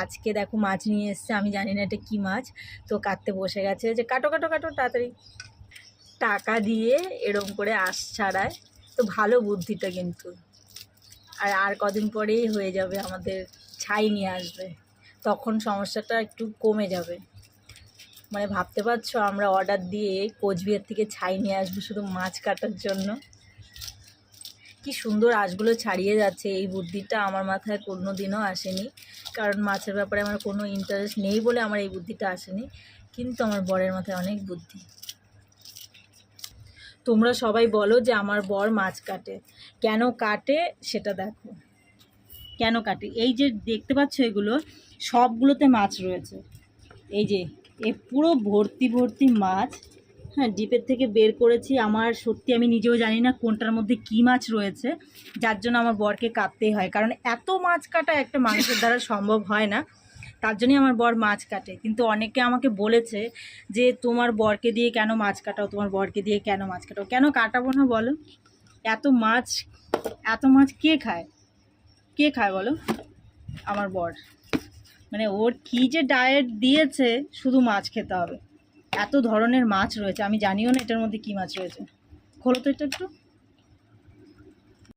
আজকে দেখো মাছ নিয়ে এসছে, আমি জানি না এটা কী মাছ। তো কাটতে বসে গেছে, যে কাটো কাটো কাটো তাড়াতাড়ি। টাকা দিয়ে এরম করে আঁশ ছাড়ায়, তো ভালো বুদ্ধিটা কিন্তু। আর কদিন পরেই হয়ে যাবে, আমাদের ছাই নিয়ে আসবে, তখন সমস্যাটা একটু কমে যাবে। মানে ভাবতে পারছো, আমরা অর্ডার দিয়ে কোচবিহার থেকে ছাই নিয়ে আসবো শুধু মাছ কাটার জন্য। কি সুন্দর আঁশগুলো ছাড়িয়ে যাচ্ছে, এই বুদ্ধিটা আমার মাথায় কোনো দিনও আসেনি। কারণ মাছের ব্যাপারে আমার কোনো ইন্টারেস্ট নেই বলে আমার এই বুদ্ধিটা আসেনি, কিন্তু আমার বরের মাথায় অনেক বুদ্ধি। তোমরা সবাই বলো যে আমার বর মাছ কাটে, কেন কাটে সেটা দেখো। কেন কাটে, এই যে দেখতে পাচ্ছ এগুলো সবগুলোতে মাছ রয়েছে। এই যে এ পুরো ভর্তি ভর্তি মাছ। হ্যাঁ, ডিপের থেকে বের করেছি। আমার সত্যি আমি নিজেও জানি না কোনটার মধ্যে কী মাছ রয়েছে, যার জন্য আমার বরকে কাটতেই হয়। কারণ এত মাছ কাটা একটা মানুষের দ্বারা সম্ভব হয় না, তার জন্যই আমার বর মাছ কাটে। কিন্তু অনেকে আমাকে বলেছে যে তোমার বরকে দিয়ে কেন মাছ কাটাও, তোমার বরকে দিয়ে কেন মাছ কাটাও। কেন কাটাবো না বলো? এত মাছ, এত মাছ কে খায়? কে খায় বলো? আমার বর। মানে ওর কী যে ডায়েট দিয়েছে, শুধু মাছ খেতে হবে। এত ধরনের মাছ রয়েছে, আমি জানিও না এটার মধ্যে কী মাছ রয়েছে। খোলো তো এটা একটু।